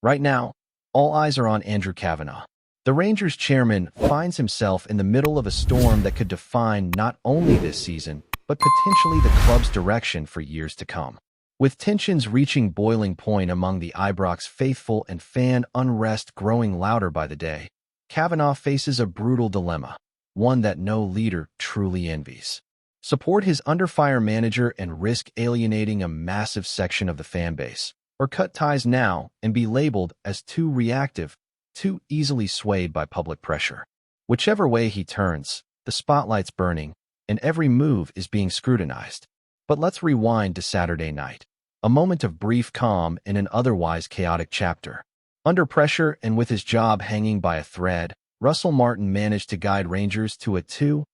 Right now, all eyes are on Andrew Kavanagh. The Rangers chairman finds himself in the middle of a storm that could define not only this season, but potentially the club's direction for years to come. With tensions reaching boiling point among the Ibrox faithful and fan unrest growing louder by the day, Kavanagh faces a brutal dilemma, one that no leader truly envies. Support his under-fire manager and risk alienating a massive section of the fan base, or cut ties now and be labeled as too reactive, too easily swayed by public pressure. Whichever way he turns, the spotlight's burning, and every move is being scrutinized. But let's rewind to Saturday night, a moment of brief calm in an otherwise chaotic chapter. Under pressure and with his job hanging by a thread, Russell Martin managed to guide Rangers to a 2-0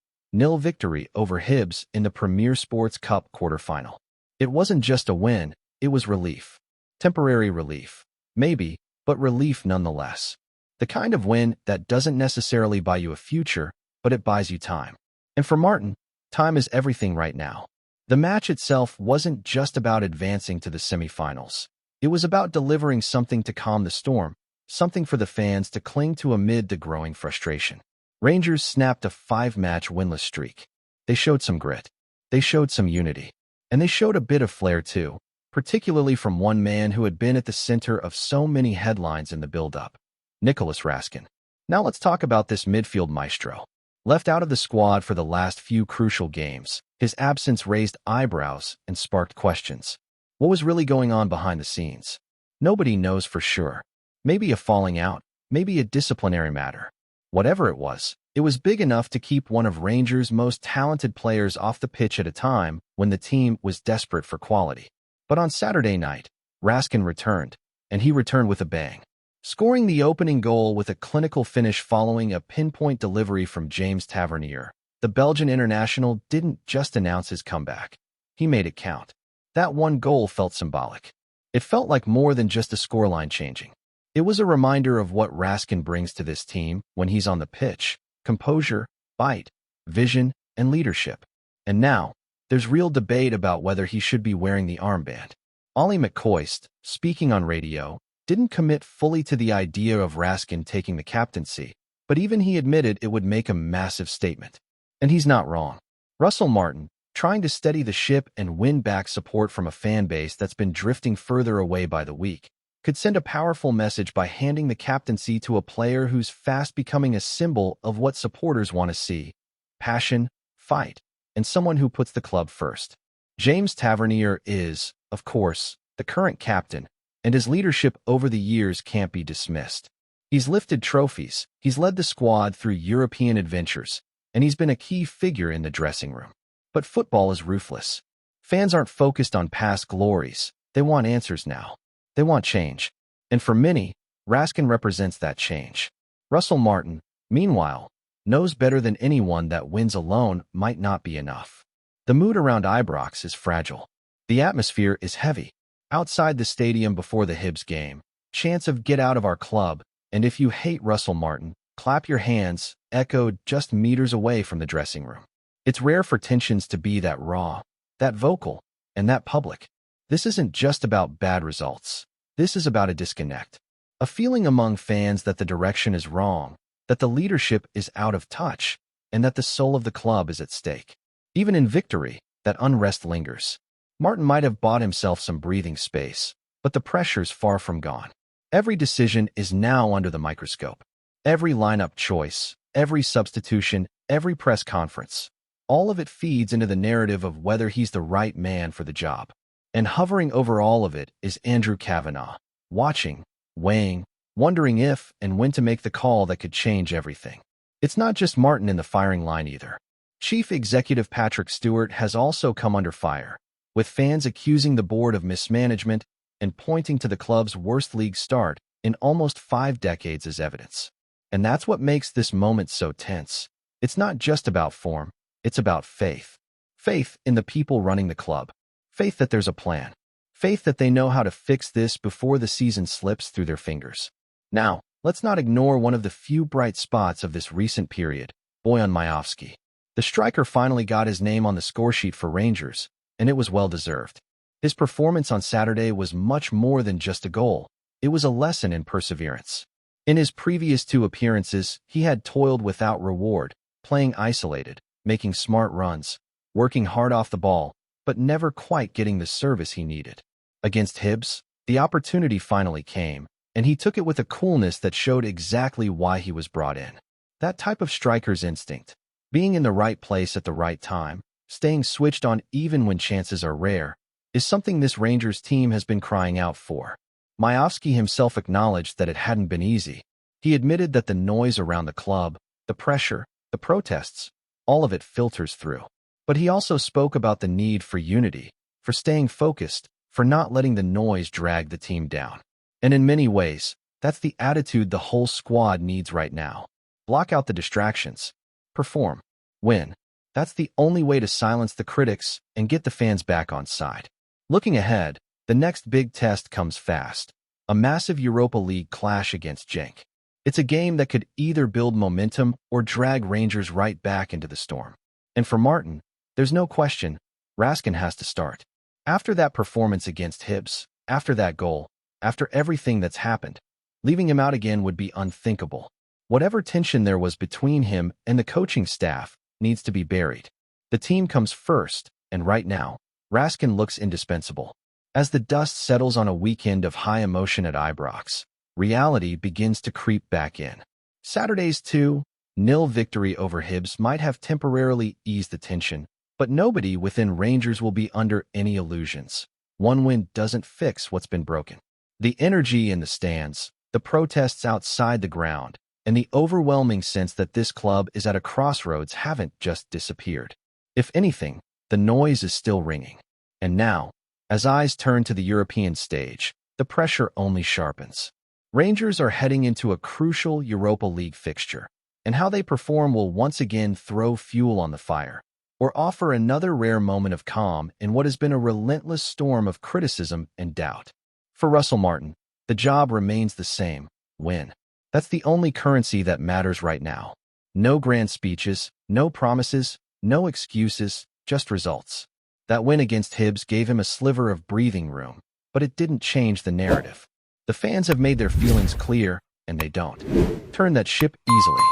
victory over Hibs in the Premier Sports Cup quarterfinal. It wasn't just a win, it was relief. Temporary relief, maybe, but relief nonetheless. The kind of win that doesn't necessarily buy you a future, but it buys you time. And for Martin, time is everything right now. The match itself wasn't just about advancing to the semifinals. It was about delivering something to calm the storm, something for the fans to cling to amid the growing frustration. Rangers snapped a 5-match winless streak. They showed some grit. They showed some unity. And they showed a bit of flair too, particularly from one man who had been at the center of so many headlines in the build-up. Nicholas Raskin. Now let's talk about this midfield maestro. Left out of the squad for the last few crucial games, his absence raised eyebrows and sparked questions. What was really going on behind the scenes? Nobody knows for sure. Maybe a falling out, maybe a disciplinary matter. Whatever it was big enough to keep one of Rangers' most talented players off the pitch at a time when the team was desperate for quality. But on Saturday night, Raskin returned, and he returned with a bang. Scoring the opening goal with a clinical finish following a pinpoint delivery from James Tavernier, the Belgian international didn't just announce his comeback. He made it count. That one goal felt symbolic. It felt like more than just a scoreline changing. It was a reminder of what Raskin brings to this team when he's on the pitch: composure, bite, vision, and leadership. And now, there's real debate about whether he should be wearing the armband. Ollie McCoist, speaking on radio, didn't commit fully to the idea of Raskin taking the captaincy, but even he admitted it would make a massive statement. And he's not wrong. Russell Martin, trying to steady the ship and win back support from a fan base that's been drifting further away by the week, could send a powerful message by handing the captaincy to a player who's fast becoming a symbol of what supporters want to see: passion, fight, and someone who puts the club first. James Tavernier is, of course, the current captain, and his leadership over the years can't be dismissed. He's lifted trophies, he's led the squad through European adventures, and he's been a key figure in the dressing room. But football is ruthless. Fans aren't focused on past glories. They want answers now. They want change. And for many, Raskin represents that change. Russell Martin, meanwhile, knows better than anyone that wins alone might not be enough. The mood around Ibrox is fragile. The atmosphere is heavy. Outside the stadium before the Hibs game, chants of "get out of our club," and "if you hate Russell Martin, clap your hands," echoed just meters away from the dressing room. It's rare for tensions to be that raw, that vocal, and that public. This isn't just about bad results. This is about a disconnect. A feeling among fans that the direction is wrong, that the leadership is out of touch, and that the soul of the club is at stake. Even in victory, that unrest lingers. Martin might have bought himself some breathing space, but the pressure's far from gone. Every decision is now under the microscope. Every lineup choice, every substitution, every press conference. All of it feeds into the narrative of whether he's the right man for the job. And hovering over all of it is Andrew Kavanagh, watching, weighing, wondering if and when to make the call that could change everything. It's not just Martin in the firing line either. Chief Executive Patrick Stewart has also come under fire, with fans accusing the board of mismanagement and pointing to the club's worst league start in almost 5 decades as evidence. And that's what makes this moment so tense. It's not just about form, it's about faith. Faith in the people running the club. Faith that there's a plan. Faith that they know how to fix this before the season slips through their fingers. Now, let's not ignore one of the few bright spots of this recent period: Bojan Mioski. The striker finally got his name on the scoresheet for Rangers, and it was well-deserved. His performance on Saturday was much more than just a goal. It was a lesson in perseverance. In his previous 2 appearances, he had toiled without reward, playing isolated, making smart runs, working hard off the ball, but never quite getting the service he needed. Against Hibs, the opportunity finally came, and he took it with a coolness that showed exactly why he was brought in. That type of striker's instinct, being in the right place at the right time, staying switched on even when chances are rare, is something this Rangers team has been crying out for. Mioski himself acknowledged that it hadn't been easy. He admitted that the noise around the club, the pressure, the protests, all of it filters through. But he also spoke about the need for unity, for staying focused, for not letting the noise drag the team down. And in many ways, that's the attitude the whole squad needs right now. Block out the distractions. Perform. Win. That's the only way to silence the critics and get the fans back on side. Looking ahead, the next big test comes fast. A massive Europa League clash against Genk. It's a game that could either build momentum or drag Rangers right back into the storm. And for Martin, there's no question, Raskin has to start. After that performance against Hibs, after that goal, after everything that's happened, leaving him out again would be unthinkable. Whatever tension there was between him and the coaching staff needs to be buried. The team comes first, and right now, Raskin looks indispensable. As the dust settles on a weekend of high emotion at Ibrox, reality begins to creep back in. Saturday's 2-0 victory over Hibs might have temporarily eased the tension, but nobody within Rangers will be under any illusions. One win doesn't fix what's been broken. The energy in the stands, the protests outside the ground, and the overwhelming sense that this club is at a crossroads haven't just disappeared. If anything, the noise is still ringing. And now, as eyes turn to the European stage, the pressure only sharpens. Rangers are heading into a crucial Europa League fixture, and how they perform will once again throw fuel on the fire, or offer another rare moment of calm in what has been a relentless storm of criticism and doubt. For Russell Martin, the job remains the same: win. That's the only currency that matters right now. No grand speeches, no promises, no excuses, just results. That win against Hibs gave him a sliver of breathing room, but it didn't change the narrative. The fans have made their feelings clear, and they don't turn that ship easily.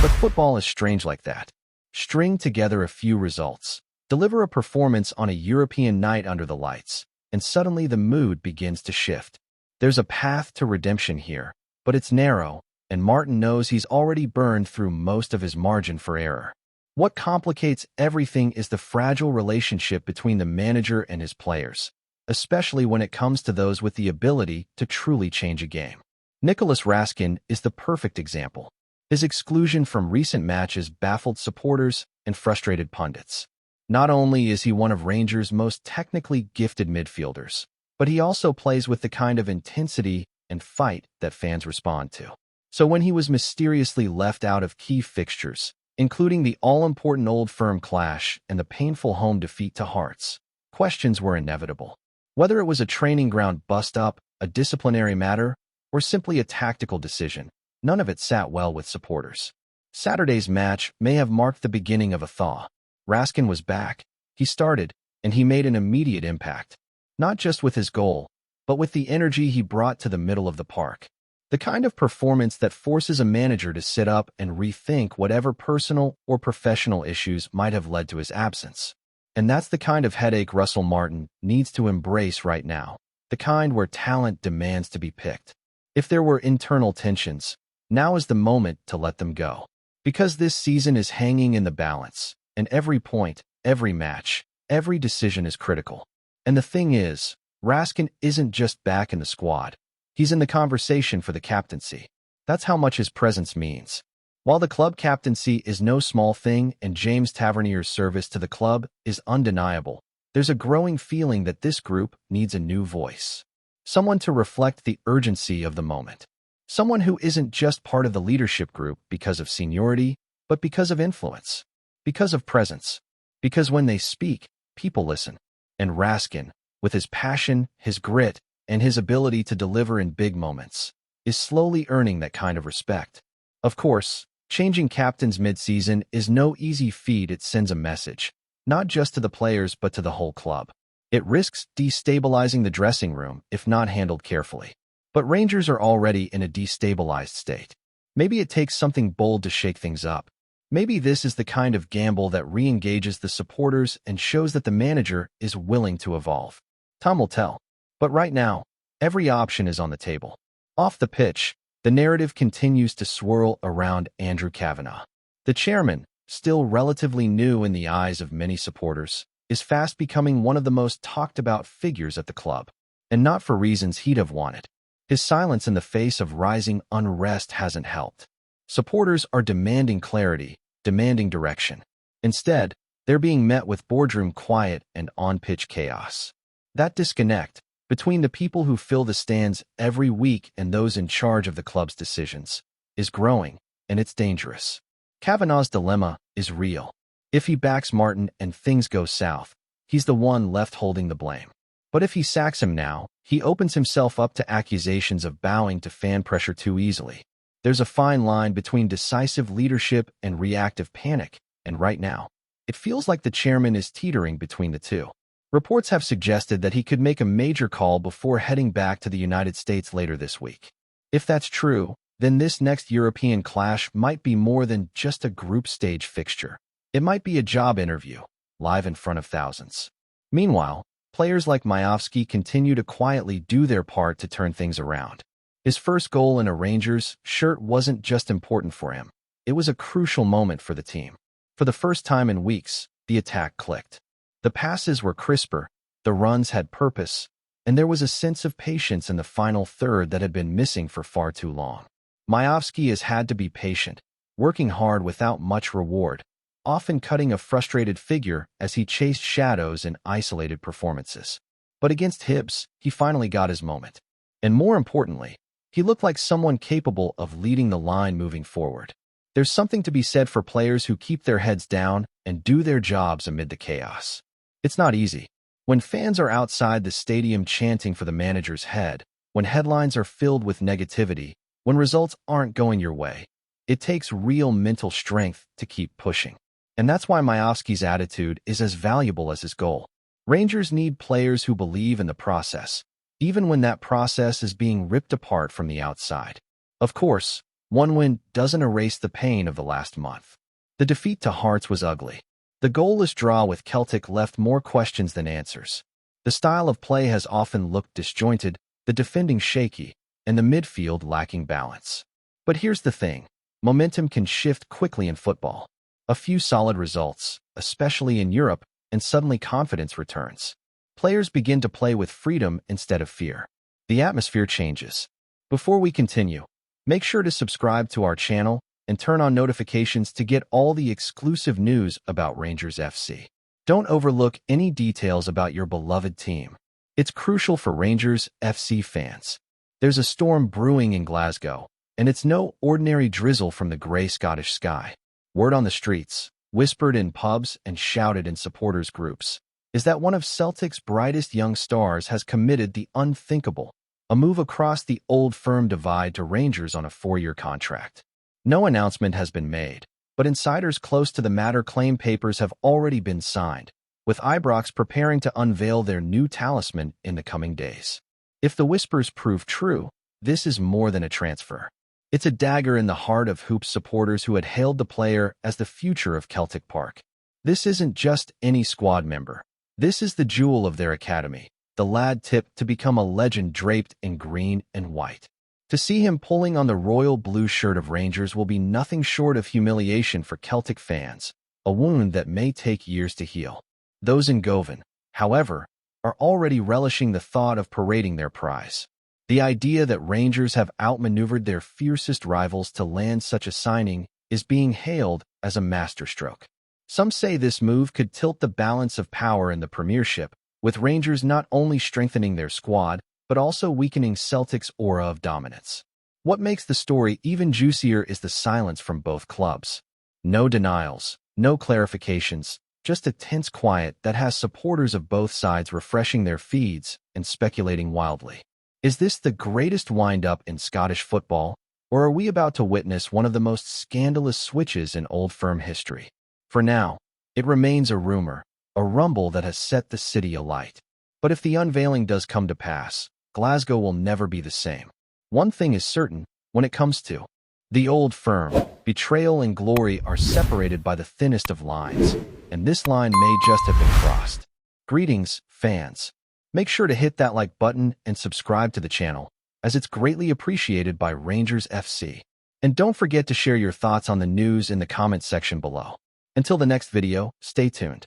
But football is strange like that. String together a few results, deliver a performance on a European night under the lights, and suddenly the mood begins to shift. There's a path to redemption here, but it's narrow, and Martin knows he's already burned through most of his margin for error. What complicates everything is the fragile relationship between the manager and his players, especially when it comes to those with the ability to truly change a game. Nicholas Raskin is the perfect example. His exclusion from recent matches baffled supporters and frustrated pundits. Not only is he one of Rangers' most technically gifted midfielders, but he also plays with the kind of intensity and fight that fans respond to. So when he was mysteriously left out of key fixtures, including the all-important Old Firm clash and the painful home defeat to Hearts, questions were inevitable. Whether it was a training ground bust-up, a disciplinary matter, or simply a tactical decision, none of it sat well with supporters. Saturday's match may have marked the beginning of a thaw. Raskin was back, he started, and he made an immediate impact. Not just with his goal, but with the energy he brought to the middle of the park. The kind of performance that forces a manager to sit up and rethink whatever personal or professional issues might have led to his absence. And that's the kind of headache Russell Martin needs to embrace right now, the kind where talent demands to be picked. If there were internal tensions, now is the moment to let them go. Because this season is hanging in the balance, and every point, every match, every decision is critical. And the thing is, Raskin isn't just back in the squad. He's in the conversation for the captaincy. That's how much his presence means. While the club captaincy is no small thing and James Tavernier's service to the club is undeniable, there's a growing feeling that this group needs a new voice. Someone to reflect the urgency of the moment. Someone who isn't just part of the leadership group because of seniority, but because of influence, because of presence, because when they speak, people listen. And Raskin, with his passion, his grit, and his ability to deliver in big moments, is slowly earning that kind of respect. Of course, changing captains mid-season is no easy feat. It sends a message, not just to the players but to the whole club. It risks destabilizing the dressing room if not handled carefully. But Rangers are already in a destabilized state. Maybe it takes something bold to shake things up. Maybe this is the kind of gamble that re-engages the supporters and shows that the manager is willing to evolve. Time will tell. But right now, every option is on the table. Off the pitch, the narrative continues to swirl around Andrew Kavanagh. The chairman, still relatively new in the eyes of many supporters, is fast becoming one of the most talked-about figures at the club. And not for reasons he'd have wanted. His silence in the face of rising unrest hasn't helped. Supporters are demanding clarity, demanding direction. Instead, they're being met with boardroom quiet and on-pitch chaos. That disconnect between the people who fill the stands every week and those in charge of the club's decisions is growing, and it's dangerous. Kavanagh's dilemma is real. If he backs Martin and things go south, he's the one left holding the blame. But if he sacks him now, he opens himself up to accusations of bowing to fan pressure too easily. There's a fine line between decisive leadership and reactive panic, and right now, it feels like the chairman is teetering between the two. Reports have suggested that he could make a major call before heading back to the United States later this week. If that's true, then this next European clash might be more than just a group stage fixture. It might be a job interview, live in front of thousands. Meanwhile, players like Mioski continue to quietly do their part to turn things around. His first goal in a Rangers shirt wasn't just important for him. It was a crucial moment for the team. For the first time in weeks, the attack clicked. The passes were crisper, the runs had purpose, and there was a sense of patience in the final third that had been missing for far too long. Mioski has had to be patient, working hard without much reward, often cutting a frustrated figure as he chased shadows in isolated performances. But against Hibs, he finally got his moment. And more importantly, he looked like someone capable of leading the line moving forward. There's something to be said for players who keep their heads down and do their jobs amid the chaos. It's not easy. When fans are outside the stadium chanting for the manager's head, when headlines are filled with negativity, when results aren't going your way, it takes real mental strength to keep pushing. And that's why Mioski's attitude is as valuable as his goal. Rangers need players who believe in the process, even when that process is being ripped apart from the outside. Of course, one win doesn't erase the pain of the last month. The defeat to Hearts was ugly. The goalless draw with Celtic left more questions than answers. The style of play has often looked disjointed, the defending shaky, and the midfield lacking balance. But here's the thing. Momentum can shift quickly in football. A few solid results, especially in Europe, and suddenly confidence returns. Players begin to play with freedom instead of fear. The atmosphere changes. Before we continue, make sure to subscribe to our channel and turn on notifications to get all the exclusive news about Rangers FC. Don't overlook any details about your beloved team. It's crucial for Rangers FC fans. There's a storm brewing in Glasgow, and it's no ordinary drizzle from the grey Scottish sky. Word on the streets, whispered in pubs and shouted in supporters' groups, is that one of Celtic's brightest young stars has committed the unthinkable, a move across the old firm divide to Rangers on a 4-year contract. No announcement has been made, but insiders close to the matter claim papers have already been signed, with Ibrox preparing to unveil their new talisman in the coming days. If the whispers prove true, this is more than a transfer. It's a dagger in the heart of Hoops supporters who had hailed the player as the future of Celtic Park. This isn't just any squad member. This is the jewel of their academy, the lad tipped to become a legend draped in green and white. To see him pulling on the royal blue shirt of Rangers will be nothing short of humiliation for Celtic fans, a wound that may take years to heal. Those in Govan, however, are already relishing the thought of parading their prize. The idea that Rangers have outmaneuvered their fiercest rivals to land such a signing is being hailed as a masterstroke. Some say this move could tilt the balance of power in the Premiership, with Rangers not only strengthening their squad, but also weakening Celtic's aura of dominance. What makes the story even juicier is the silence from both clubs. No denials, no clarifications, just a tense quiet that has supporters of both sides refreshing their feeds and speculating wildly. Is this the greatest wind-up in Scottish football, or are we about to witness one of the most scandalous switches in Old Firm history? For now, it remains a rumor, a rumble that has set the city alight. But if the unveiling does come to pass, Glasgow will never be the same. One thing is certain when it comes to the old firm, betrayal and glory are separated by the thinnest of lines, and this line may just have been crossed. Greetings, fans. Make sure to hit that like button and subscribe to the channel, as it's greatly appreciated by Rangers FC. And don't forget to share your thoughts on the news in the comments section below. Until the next video, stay tuned.